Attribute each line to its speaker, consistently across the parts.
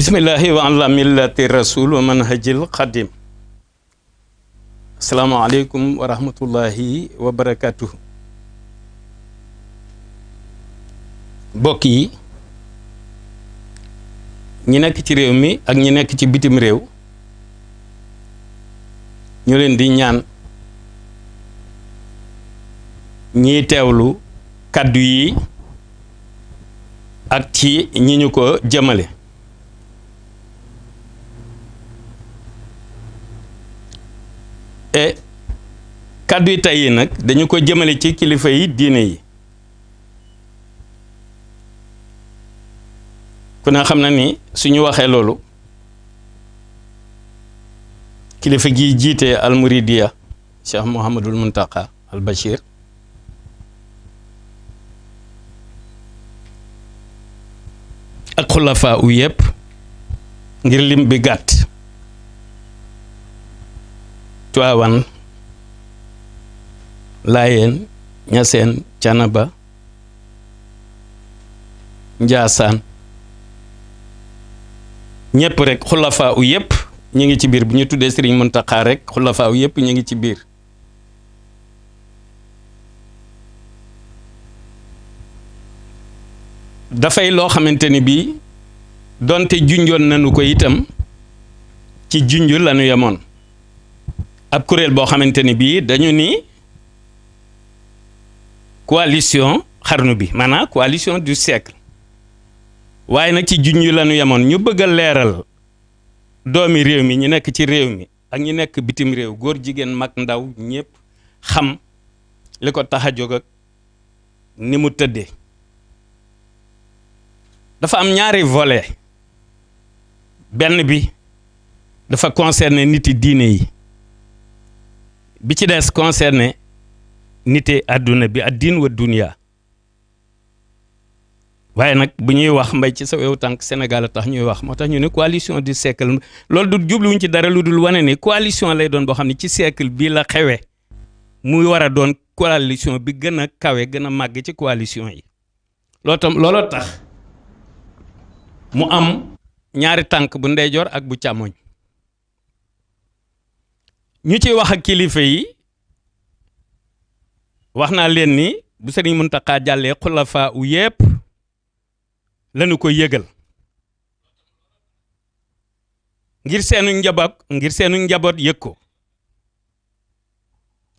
Speaker 1: bismillahi wa ala millati rasul wa manhajil qadim. Assalamualaikum warahmatullahi wabarakatuh. Mbokk yi ñi nekk ci réew mi ak ñi nekk ci bitim réew ñu leen di ñaan ñi teewlu kaddu yi ak ci ñi ñu ko jëmale. E kaddu yi tey yi nag dañu ko jëmale ci kilifa yi diine yi. ku ne xam na ni suñu waxee loolu kilifa gi jiite al muridiya Cheikh Mouhamadul Muntaqa al Bachir ak xulafaa u yëpp ngir lim bi gàtt Tiwaawan Laayeen Ñaseen Canaba Njaasaan ñëpp rek xulafaa u yëpp ñu ngi ci biir bu ñu tuddee Serigne Mountakha rek xulafaa u yëpp ñu ngi ci biir dafay loo xamante ni bii donte junjoon nañu ko itam ci junj lañu yemoon ab kuréel boo xamante ni bii dañu ni coalition xarnu bi maanaam coalition du siècle waaye nag ci junj lañu yemoon ñu bëgg a leeral doomi réew mi ñu nekk ci réew mi ak ñu nekk bitim réew góor jigéen mag ndaw ñëpp xam li ko tax a jóg ak ni mu tëddee dafa am ñaari volet benn bi dafa concerner niti diine yi bi ci des concerner niti àdduna bi ad-diin wa dunya waaye nag bu ñuy wax mbay ci sa wewu tànk Sénégal a tax ñuy wax moo tax ñu ne coalition du siècle loolu du jubluwuñ ci dara lu dul wane ni coalition lay doon boo xam ne ci siècle bii la xewe muy war a doon coalition bi gën a kawe gën a màgg ci coalition yi looloo tax mu am ñaari tànk bu ndeyjoor ak bu càmmoñ ñu ci wax ak kilifa yi wax naa leen ni bu Sëriñ Muntaxa jàllee xulafaa u yépp lañu ko yëgal ngir seenu njaboot yëg ko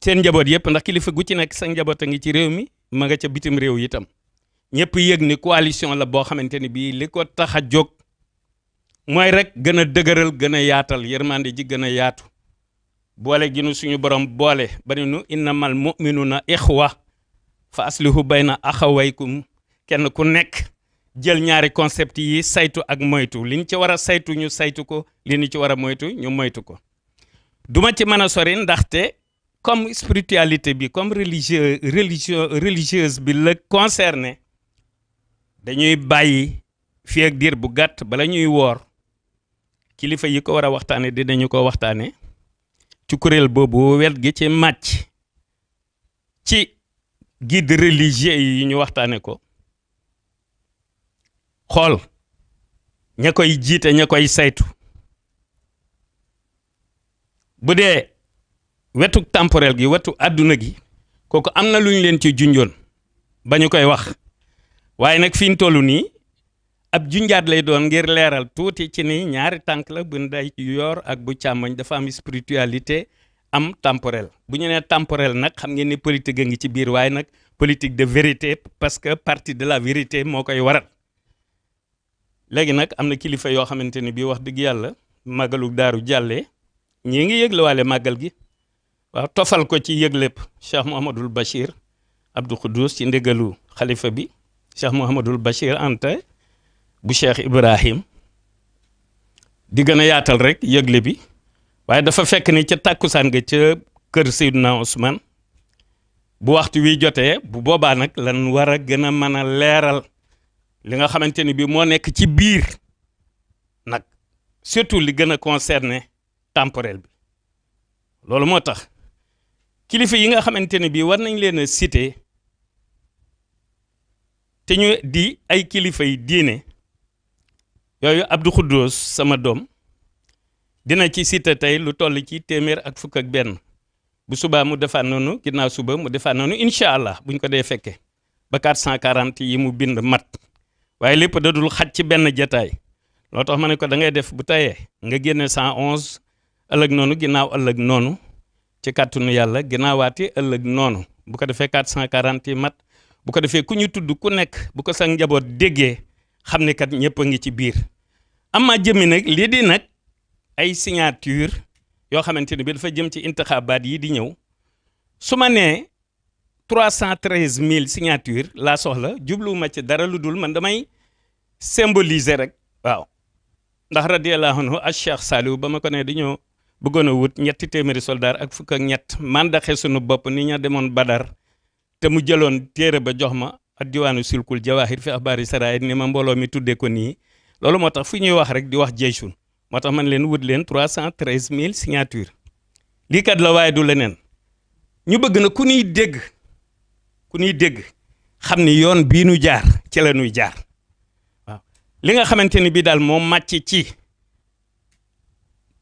Speaker 1: seen njaboot yëpp ndax kilifa gu ci nekk sa njaboot a ngi ci réew mi ma nga ca bitim réew itam ñëpp yëg ni coalition la boo xamante ni bii li ko tax a jóg mooy rek gën a dëgëral gën a yaatal yërmande ji gën a yaatu boole gi nu suñu borom boole ba ni nu innamal mu'minuna ixwa fa aslihu bayna axawaykum kenn ku nekk jël ñaari concept yi saytu ak moytu li ñu ci war a saytu ñu saytu ko li ñu ci war a moytu ñu moytu ko duma ci mën a sori ndaxte comme spiritualité bi comme religieuse bi la concerné dañuy bàyyi fii ak diir bu gàtt bala ñuy woor kilifa yi ko war a waxtaane dinañu ko waxtaane ci kuréel boobu wet gi ci màcc ci guide religieux yi ñu waxtaane ko xool ña koy jiite ña koy saytu bu dee wetu temporel gi wetu àdduna gi kooku am na lu ñu leen ci junjoon ba ñu koy wax waaye nag fi ñu toll nii ab junjaat lay doon ngir leeral tuuti ci ni ñaari tànk la bu ndeyjoor ak bu càmmoñ dafa am spiritualité am temporel bu ñu nee temporel nag xam ngeen ni politique a ngi ci biir waaye nag politique de vérité parce que parti de la vérité moo koy waral léegi nag am na kilifa yoo xamante ni bii wax dëgg yàlla màggalu daaru jàllee ñii ngi yëglewaale màggal gi waaw tofal ko ci yëglépp Cheikh Mouhamadul Bachir Abdou Khoudous ci ndégalu xalifa bi Cheikh Mouhamadul Bachir Anta bu Cheikh Ibrahim di gën a yaatal rek yëgle bi waaye dafa fekk ni ca tàkkusaan nga ca kër Seydina Ousmane bu waxtu wi jotee bu boobaa nag lan war a gën a mën a leeral li nga xamante ni bi moo nekk ci biir nag surtout li gën a concerné temporel bi loolu moo tax kilifa yi nga xamante ne bii war nañ leen a citer te ñu di ay kilifa yi diine yooyu Abdou Khoudous sama doom dina ci cité tey lu toll ci téeméer ak fukk ak benn bu subaa mu defaat noonu ginnaaw suba mu defaat noonu incha allah buñ ko dee fekkee ba 440 yi mu bind mat waaye lépp da dul xaj ci benn jataay loo tax ma ne ko da ngay def bu tayee nga génne 111 ëllëg noonu ginnaaw ëllëg noonu ci kàttanu yàlla ginnaawaati ëllëg noonu bu ko defee 440 yi mat bu ko defee ku ñu tudd ku nekk bu ko sa njaboot déggee xam ne kat ñëpp a ngi ci biir amma jëmi nag lii di nag ay signature yoo xamante ne bi dafa jëm ci intixaabaat yi di ñëw su ma nee 313 000 signature laa soxla jubluwuma ci dara lu dul man damay symboliser rek waaw ndax radiyallahu anhu ak Cheikh Saliou ba ma ko ne dañoo bëggoon a wut ñetti téeméeri soldaar ak fukk ak ñett mandaxe sunu bopp ni ña demoon Badar te mu jëloon téere ba jox ma ak diwaanu silkul jawahir fi axbaari saraay ni ma mbooloo mi tuddee ko nii loolu moo tax fu ñuy wax rek di wax jeysun moo tax man leen wut leen 313 000 signature lii kat la waaye du leneen ñu bëgg na ku ñuy dégg xam ni yoon bii nu jaar ci la nuy jaar waaw li nga xamante ni bii daal moom màcc ci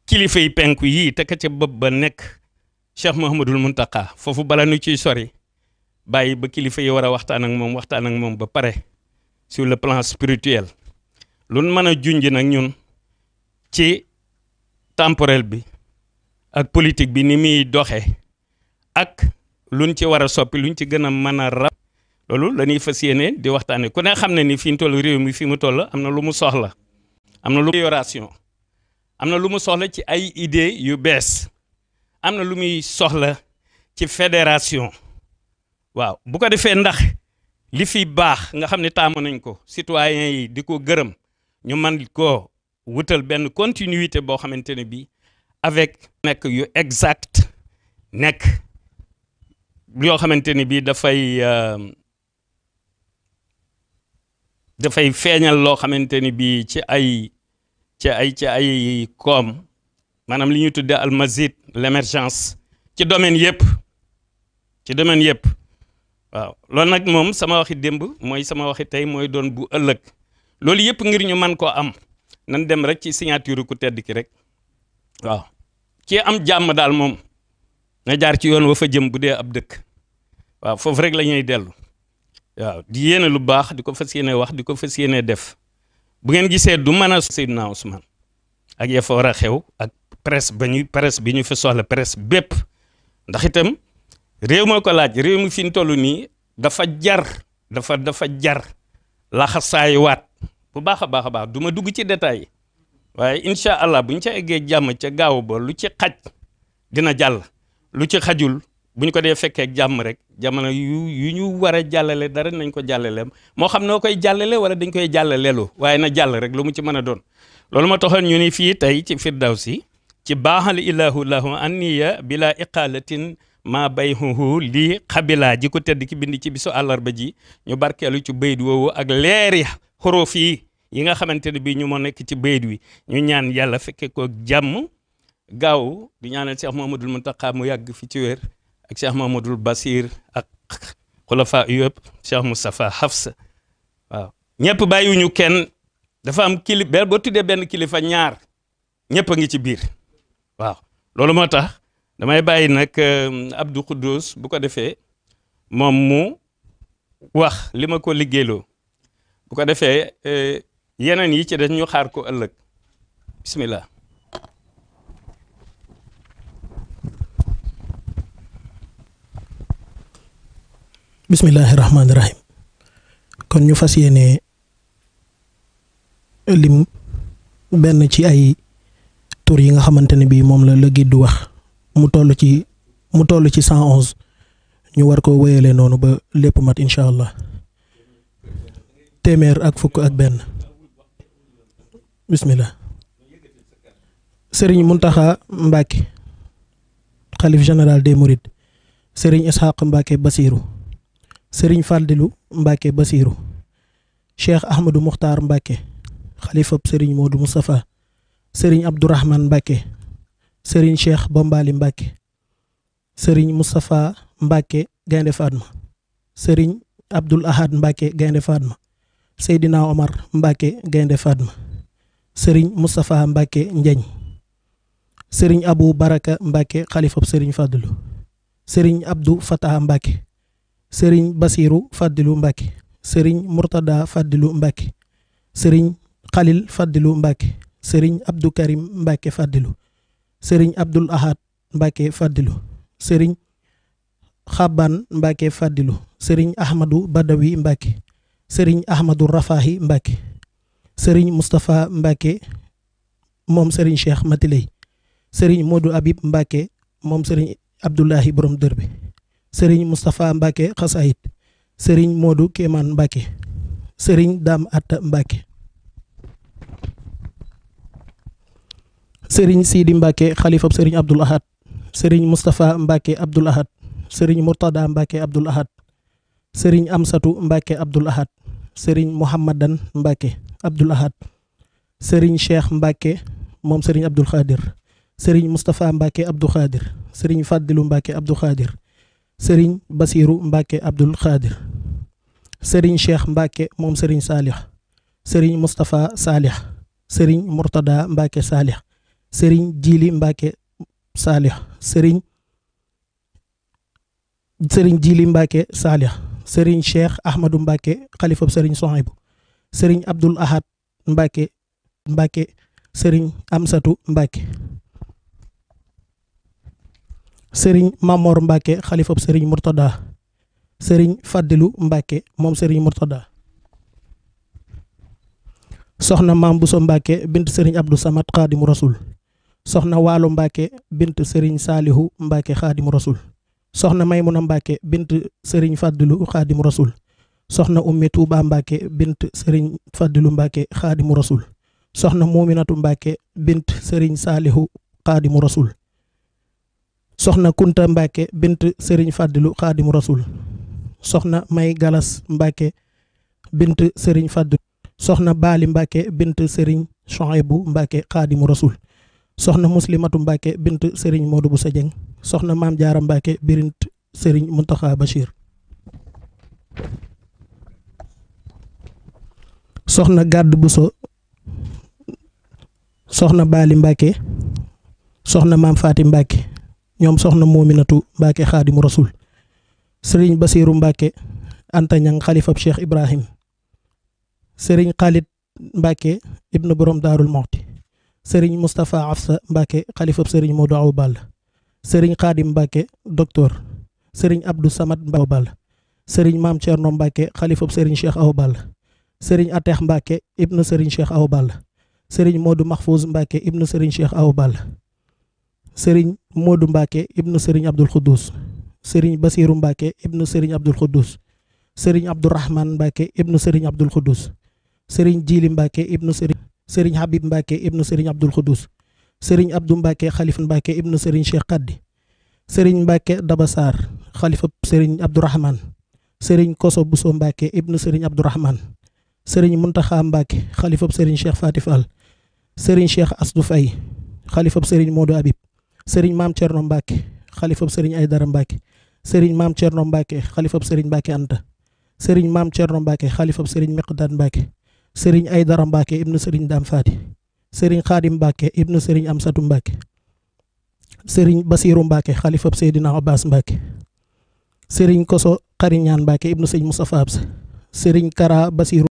Speaker 1: kilifa yi penku yii te ka ca bopp ba nekk Cheikh Mouhamadoul Mountakha foofu bala nu ciy sori bàyyi ba kilifa yi war a waxtaan ak moom ba pare sur le plan spirituel lu mën a junj nag ñun ci temporel bi ak politique bi ni muy doxee ak luñ ci war a soppi luñ ci gën a mën a rab loolu la ñuy fas yéene di waxtaanee ku ne xam ne ni fi ñu toll réew mi fi mu toll am na lu mu soxla am na lu amélioration am na lu mu soxla ci ay idées yu bees am na lu muy soxla ci fédération waaw bu ko defee ndax li fi baax nga xam ne taamu nañ ko citoyens yi di ko gërëm ñu man koo wutal benn continuité boo xamante ne bii avec nekk yu exact nekk yoo xamante ni bii dafay feeñal loo xamante ni bii ci ay koom maanaam li ñuy tuddee almazid l'émergence ci domaine yëpp waaw loolu nag moom sama waxi démb mooy sama waxi tey mooy doon bu ëllëg loolu yëpp ngir ñu man koo am nan dem rek ci signature ku tedd ki rek waaw ci am jàmm daal moom na jaar ci yoon wa fa jëm bu dee ab dëkk waaw foofu rek la ñuy dellu waaw di yéene lu baax di ko fas yéene wax di ko fas yéene def bu ngeen gisee du mën a Seydina Ousmane ak ya fa war a xew ak presse bi ñu fi soxla presse bépp ndax itam réew moo ko laaj réew mi fi ñu toll nii dafa jar laxasaayu waat bu baax a baax du ma dugg ci détails waaye incha allah bu ñu ca eggee jàmm ca gaaw ba lu ci xaj dina jàll lu ci xajul bu ñu ko dee fekkee jàmm rek jamono yu ñu war a jàllale dara nañ ko jàllale moo xam noo koy jàllale wala dañ koy jàllaleelu waaye na jàll rek lu mu ci mën a doon loolu ma taxoon ñu ni fii tey ci Firdawsi ci baaxal ilahu lahu anniya bila iqalatin ma bayhuhu lii xabilaa ji ko tedd ki bind ci bisu àllarba ji ñu barkeelu ci bayit woowu ak leeri xorof yi nga xamante ne bii ñu moo nekk ci bayit wi ñu ñaan yàlla fekke ko jàmm gaaw di ñaanal Cheikh Mouhamadoul Mountakha mu yàgg fi ci wér ak Cheikh Mouhamadoul Basir ak xulafa yëpp Cheikh Moustapha Hafsa waaw ñëpp bàyyiwuñu kenn dafa am kilifa boo tuddee benn kilifa ñaar ñëpp a ngi ci biir waaw loolu moo tax damay bàyyi nag Abdou Khoudous bu ko defee moom mu wax li ma ko liggéeyloo bu ko defee yeneen yi ci des ñu xaar ko ëllëg bismillah.
Speaker 2: bismillahi rahmaani rahim kon ñu fas yéene lim benn ci ay tur yi nga xamante ne bii moom la guide du wax mu toll ci 111 ñu war ko wéyale noonu ba lépp mat incha allah téeméer ak fukk ak benn bismillah. Serigne Mountakha Mbacké xalif général des Mourides Serigne Ishaq Mbacké Bassirou Serigne Fadilou Mbacké Bassirou Cheikh Ahmadou Mokhtar Mbacké xalifab Serigne Modou Moustapha Serigne Abdourahmane Mbacké Serigne Cheikh Bombali Mbacké Serigne Moustapha Mbacké Gaynde Fatma Serigne Abdoul Ahad Mbacké Gaynde Fatma Seydina Omar Mbacké Gaynde Fatma sëriñ Moustapha Mbacke Njeñ sëriñ Abou Baraka Mbacke xalifab sëriñ Fadilu sëriñ Abdou Fataha Mbacke sëriñ Basiru Fadilu Mbacke sëriñ Murtada Fadilu Mbacke sëriñ Khalil Fadilu Mbacke sëriñ Abdou Karim Mbacke Fadilu sëriñ Abdul Ahad Mbacke Fadilu sëriñ Xaban Mbacke Fadilu sëriñ Ahmadou Badawi Mbacke sëriñ Ahmadou Rafahi Mbacke sëriñ Moustapha Mbacke moom sëriñ Cheikh Matiley sëriñ Modou Habib Mbacke moom sëriñ Abdoulahi borom dër bi sëriñ Moustapha Mbacke Xasayit sëriñ Modou Kéemaan Mbacke sëriñ Dame Atta Mbacke sëriñ Sidi Mbacke xalifab sëriñ Abdoul Ahad sëriñ Moustapha Mbacke Abdoul Ahad sëriñ Murtada Mbacke Abdoul Ahad sëriñ Amsatu Mbacke Abdoul Ahad sëriñ Mouhamadan Mbacke Abdoul Ahad sëriñ Cheikh Mbacke moom sëriñ Abdoul Khadir sëriñ Moustapha Mbacke Abdou Khadir sëriñ Fadilu Mbacke Abdou Khadir sëriñ Basiru Mbacke Abdoul Khadir sëriñ Cheikh Mbacke moom sëriñ Salih sëriñ Moustapha Salih sëriñ Murtada Mbacke Salih sëriñ Jili Mbacke Salih sëriñ Jili Mbacke Salih sëriñ Cheikh Ahmadou Mbacke xalifab sëriñ Sohaybu sëriñ Abdoul Ahad Mbacke sëriñ Amsatu Mbacke sëriñ Mamor Mbacke xalifab sëriñ Murtada sëriñ Fadilu Mbacke moom sëriñ Murtada soxna Maam Bousso Mbacke bint sëriñ Abdou Samad Xaadimu Rasul soxna Waalo Mbacke bint sëriñ Saalihu Mbacke Xaadimu Rasul soxna Maymuna Mbacke bint sëriñ Fadilu Xaadimu Rasul soxna Umme Touba Mbacke bint sëriñ Fadilu Mbacke Xaadimu Rasul soxna Muminatu Mbacke bint sëriñ Saalihu Xaadimu Rasul soxna Kunta Mbacke bint sëriñ Fadilu Xaadimu Rasul soxna May Galas Mbacke bint sëriñ Fadilu soxna Baali Mbacke bint sëriñ Chouaïbou Mbacke Xaadimu Rasul soxna Muslimatu Mbacke bint sëriñ Modou Boussa Dieng soxna Maam Jaara Mbacke bint sëriñ Muntaxa Bachir soxna Gàdd Bousso soxna Baali Mbacke soxna Maam Faati Mbacke ñoom soxna Muminatu Mbacke Xaadimu Rasul sëriñ Basiru Mbacke Anta Ñang xalifab Cheikh Ibrahim sëriñ Khalid Mbacke ibnu borom Daarul Moxti sëriñ Moustapha Afsa Mbacke xalifab sëriñ Modou Aw Ball sëriñ Xaadim Mbacke docteur sëriñ Abdou Samad Aw Ball sëriñ Maam Cerno Mbacke xalifab sëriñ Cheikh Aw Ball sëriñ Atex Mbacke ibnu sëriñ Cheikh Aw Ball sëriñ Modou Mahfouz Mbacke ibnu sëriñ Cheikh Aw Ball sëriñ Modou Mbacke ibnu sëriñ Abdoul Khoudous sëriñ Basiru Mbacke ibnu sëriñ Abdoul Khoudous sëriñ Abdourahman Mbacke ibnu sëriñ Abdoul Khoudous sëriñ Jili Mbacke ibnu sëriñ Habib Mbacke ibnu sëriñ Abdoul Khoudous sëriñ Abdou Mbacke xalifa Mbacke ibnu sëriñ Cheikh Kaddi sëriñ Mbacke Dabassar xalifa sëriñ Abdourahman sëriñ Koso Bousso Mbacke ibnu sëriñ Abdourahman sëriñ Muntaxa Mbacke xalifa sëriñ Cheikh Fati Fall sëriñ Cheikh Asdou Faye xalifa sëriñ Modou Habib sëriñ Maam Cerno Mbacke xalifa sëriñ Aydara Mbacke sëriñ Maam Cerno Mbacke xalifa sëriñ Mbacke Anta sëriñ Maam Cerno Mbacke xalifa sëriñ Miqdad Mbacke sëriñ Aydara Mbacke ibnu sëriñ Dam Fati sëriñ Xaadim Mbacke ibnu sëriñ Amsatu Mbacke sëriñ Basiru Mbacke xalifa Seydina Abbas Mbacke sëriñ Koso Xariñaan Mbacke ibnu sëriñ Moustapha Absa sëriñ Kara Basiru